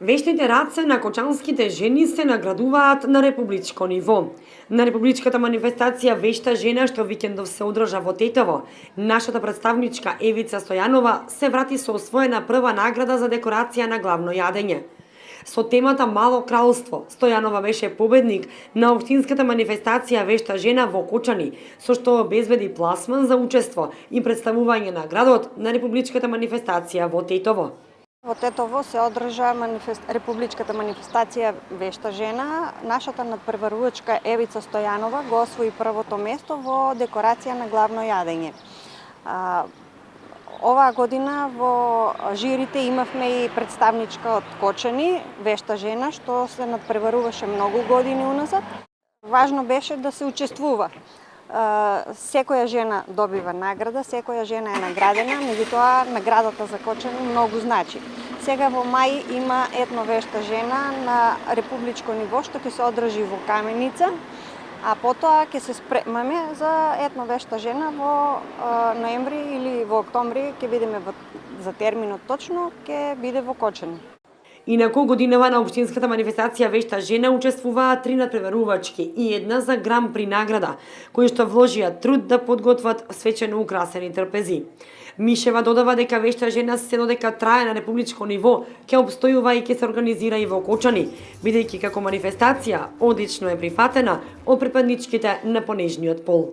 Вештите раце на кочанските жени се наградуваат на републичко ниво. На републичката манифестација Вешта жена што викендов се одржа во Тетово, нашата представничка Евица Стојанова се врати со освоена прва награда за декорација на главно јадење. Со темата Мало кралство, Стојанова беше победник на општинската манифестација Вешта жена во Кочани, со што обезбеди пласман за учество и представување на градот на републичката манифестација во Тетово. Во Тетово се одржа републичката манифестација Вешта жена. Нашата надпреварувачка Евица Стојанова го освои првото место во декорација на главно јадење. Оваа година во жирите имавме и представничка од Кочани, Вешта жена, што се надпреваруваше многу години уназад. Важно беше да се учествува. Секоја жена добива награда, секоја жена е наградена, меѓутоа наградата за Кочани многу значи. Сега во мај има етно Вешта жена на републичко ниво што ќе се одржи во Каменица, а потоа ќе се спремаме за етно Вешта жена во ноември или во октомври, ќе бидеме за терминот точно, ќе биде во Кочани. Инаку годинава на општинската манифестација Вешта жена учествуваа 3 надпреварувачки и една за Гран при награда, кои што вложија труд да подготват свечено украсени трпези. Мишева додава дека Вешта жена се додека трае на републичко ниво, ќе обстојува и ќе се организира и во Кочани, бидејќи како манифестација одлично е прифатена од припадничките на понежниот пол.